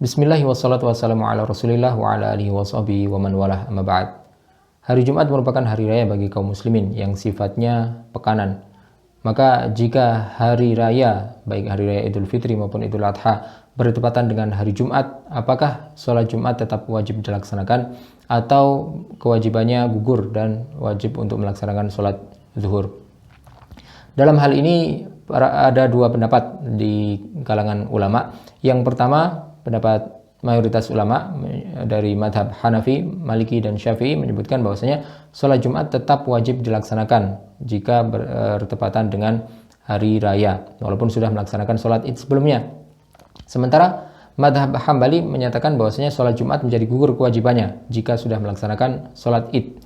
Bismillah wassalatu wassalamu ala rasulillah wa ala alihi wa sahbihi wa man walah amma ba'd. Hari Jumat merupakan hari raya bagi kaum muslimin yang sifatnya pekanan. Maka jika hari raya, baik hari raya Idul Fitri maupun Idul Adha, bertepatan dengan hari Jumat, apakah sholat Jumat tetap wajib dilaksanakan atau kewajibannya gugur dan wajib untuk melaksanakan sholat zuhur? Dalam hal ini ada dua pendapat di kalangan ulama. Yang pertama, pendapat mayoritas ulama dari madhab Hanafi, Maliki, dan Syafi'i menyebutkan bahwasanya sholat Jumat tetap wajib dilaksanakan jika bertepatan dengan hari raya, walaupun sudah melaksanakan sholat id sebelumnya. Sementara madhab Hambali menyatakan bahwasanya sholat Jumat menjadi gugur kewajibannya jika sudah melaksanakan sholat id.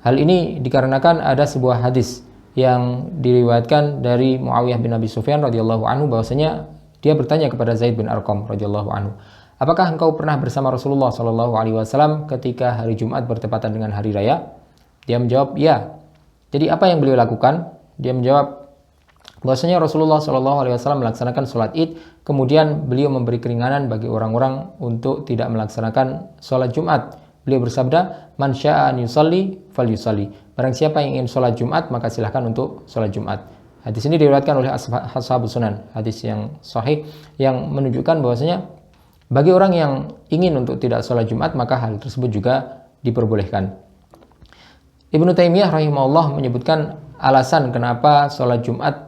Hal ini dikarenakan ada sebuah hadis yang diriwayatkan dari Muawiyah bin Abi Sufyan radhiyallahu anhu bahwasanya dia bertanya kepada Zaid bin Arqam radhiyallahu anhu, apakah engkau pernah bersama Rasulullah sallallahu alaihi wasallam ketika hari Jumat bertepatan dengan hari raya? Dia menjawab, ya. Jadi apa yang beliau lakukan? Dia menjawab bahwasanya Rasulullah sallallahu alaihi wasallam melaksanakan sholat id, kemudian beliau memberi keringanan bagi orang-orang untuk tidak melaksanakan sholat Jumat. Beliau bersabda, man syaa an yusalli falyusalli. Barang siapa yang ingin sholat Jumat, maka silahkan untuk sholat Jumat. Hadis ini diriwayatkan oleh Ashabus Sunan, hadis yang sahih yang menunjukkan bahwasanya bagi orang yang ingin untuk tidak sholat Jumat, maka hal tersebut juga diperbolehkan. Ibnu Taimiyah rahimahullah menyebutkan alasan kenapa sholat Jumat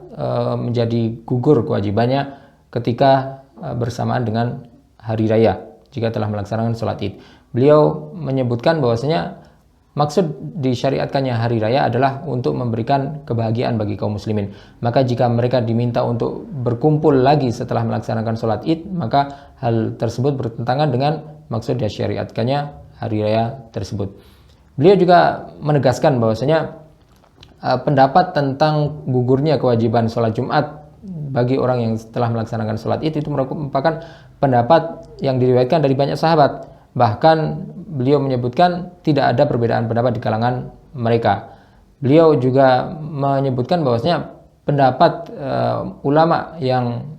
menjadi gugur kewajibannya ketika bersamaan dengan hari raya jika telah melaksanakan sholat id. Beliau menyebutkan bahwasanya maksud disyariatkannya hari raya adalah untuk memberikan kebahagiaan bagi kaum muslimin. Maka jika mereka diminta untuk berkumpul lagi setelah melaksanakan sholat id, maka hal tersebut bertentangan dengan maksud disyariatkannya hari raya tersebut. Beliau juga menegaskan bahwasanya pendapat tentang gugurnya kewajiban sholat Jumat bagi orang yang telah melaksanakan sholat id itu merupakan pendapat yang diriwayatkan dari banyak sahabat. Bahkan beliau menyebutkan tidak ada perbedaan pendapat di kalangan mereka. Beliau juga menyebutkan bahwasanya pendapat ulama yang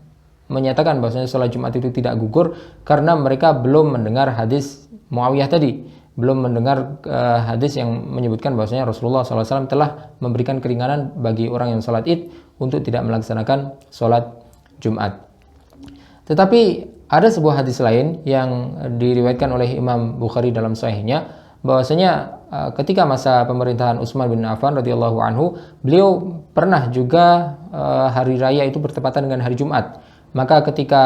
menyatakan bahwasanya sholat Jumat itu tidak gugur karena mereka belum mendengar hadis Muawiyah tadi, belum mendengar hadis yang menyebutkan bahwasanya Rasulullah SAW telah memberikan keringanan bagi orang yang sholat id untuk tidak melaksanakan sholat Jumat. Tetapi ada sebuah hadis lain yang diriwayatkan oleh Imam Bukhari dalam sahihnya bahwasanya ketika masa pemerintahan Utsman bin Affan radhiyallahu anhu, beliau pernah juga hari raya itu bertepatan dengan hari Jumat. Maka ketika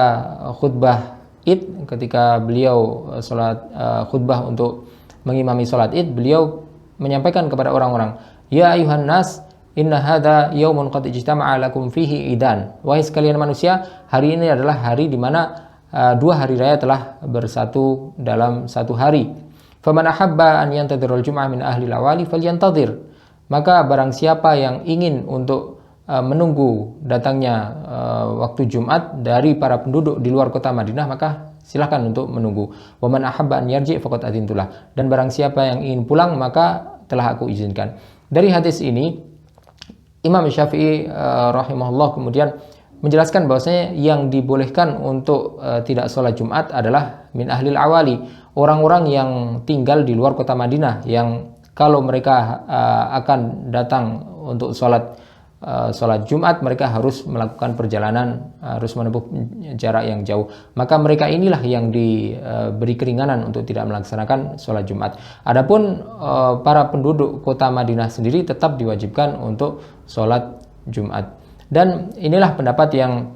khutbah id, ketika beliau salat khutbah untuk mengimami salat id, beliau menyampaikan kepada orang-orang, ya ayuhan nas, inna hadza yaumun qad ijtama'a lakum fihi idan. Wahai sekalian manusia, hari ini adalah hari di mana dua hari raya telah bersatu dalam satu hari. Faman ahabba an yantadhirul jum'ah min ahli al-awali falyantadhir. Maka barang siapa yang ingin untuk menunggu datangnya waktu Jumat dari para penduduk di luar kota Madinah, maka silahkan untuk menunggu. Waman ahabba an yarji faqad adintulah. Dan barang siapa yang ingin pulang, maka telah aku izinkan. Dari hadis ini Imam Syafi'i rahimahullah kemudian menjelaskan bahwasanya yang dibolehkan untuk tidak sholat Jumat adalah min ahlil awali, orang-orang yang tinggal di luar kota Madinah, yang kalau mereka akan datang untuk sholat Jumat, mereka harus melakukan perjalanan, harus menempuh jarak yang jauh. Maka mereka inilah yang diberi keringanan untuk tidak melaksanakan sholat Jumat. Adapun para penduduk kota Madinah sendiri tetap diwajibkan untuk sholat Jumat. Dan inilah pendapat yang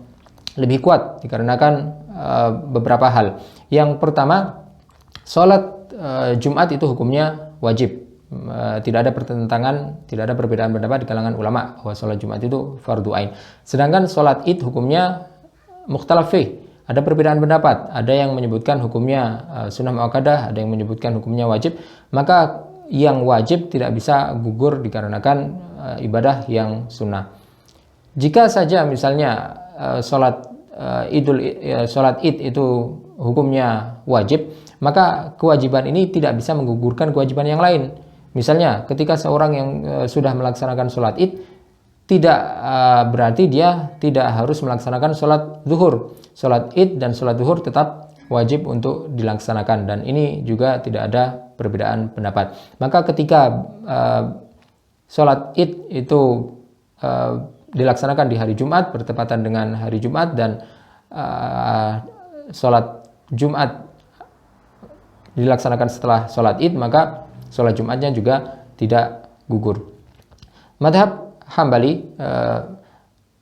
lebih kuat dikarenakan beberapa hal. Yang pertama, sholat Jumat itu hukumnya wajib. Tidak ada pertentangan, tidak ada perbedaan pendapat di kalangan ulama bahwa sholat Jumat itu fardu ain. Sedangkan sholat id hukumnya mukhtalaf fih. Ada perbedaan pendapat. Ada yang menyebutkan hukumnya sunnah muakkadah, ada yang menyebutkan hukumnya wajib. Maka yang wajib tidak bisa gugur dikarenakan ibadah yang sunnah. Jika saja misalnya sholat id itu hukumnya wajib, maka kewajiban ini tidak bisa menggugurkan kewajiban yang lain. Misalnya ketika seorang yang sudah melaksanakan sholat id, tidak berarti dia tidak harus melaksanakan sholat zuhur. Sholat id dan sholat zuhur tetap wajib untuk dilaksanakan, dan ini juga tidak ada perbedaan pendapat. Maka ketika sholat Id itu dilaksanakan di hari Jumat, bertepatan dengan hari Jumat, dan sholat Jumat dilaksanakan setelah sholat Id, maka sholat Jumatnya juga tidak gugur. Madhab Hambali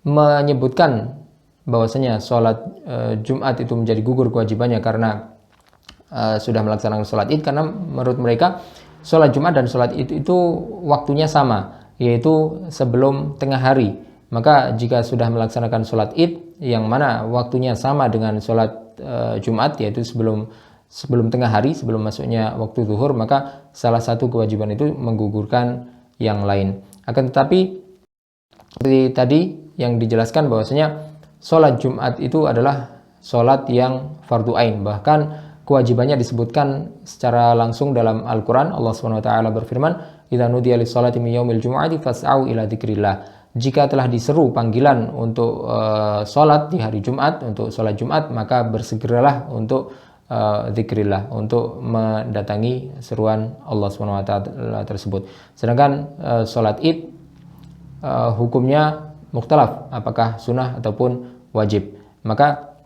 menyebutkan bahwasanya sholat Jumat itu menjadi gugur kewajibannya karena sudah melaksanakan sholat Id, karena menurut mereka sholat Jumat dan sholat Id itu waktunya sama, yaitu sebelum tengah hari. Maka jika sudah melaksanakan sholat Id yang mana waktunya sama dengan sholat Jumat, yaitu sebelum tengah hari, sebelum masuknya waktu zuhur, maka salah satu kewajiban itu menggugurkan yang lain. Akan tetapi seperti tadi yang dijelaskan bahwasanya sholat Jumat itu adalah sholat yang fardu ain, bahkan kewajibannya disebutkan secara langsung dalam Al-Quran. Allah SWT berfirman, "Idza nudiya lis-sholati min yaumil jumu'ati fas'au ila dzikrillah." Jika telah diseru panggilan untuk sholat di hari Jumat, untuk sholat Jumat, maka bersegeralah untuk dzikrillah, untuk mendatangi seruan Allah SWT tersebut. Sedangkan sholat Id hukumnya mukhtalaf, apakah sunnah ataupun wajib. Maka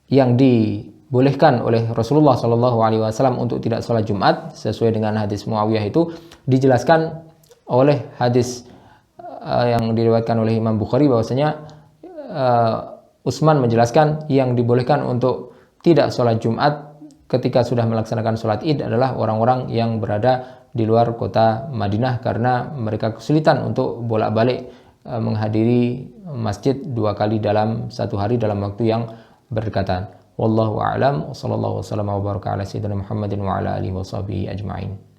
yang dibolehkan oleh Rasulullah SAW untuk tidak sholat Jumat sesuai dengan hadis Muawiyah itu dijelaskan oleh hadis yang diriwayatkan oleh Imam Bukhari, bahwasanya Utsman menjelaskan yang dibolehkan untuk tidak sholat Jumat ketika sudah melaksanakan sholat Id adalah orang-orang yang berada di luar kota Madinah, karena mereka kesulitan untuk bolak-balik menghadiri masjid 2 kali dalam 1 hari dalam waktu yang berdekatan. Wallahu a'lam. Wassallallahu wasallam wa baraka ala sayyidina Muhammadin wa ala alihi wa sahbihi ajma'in.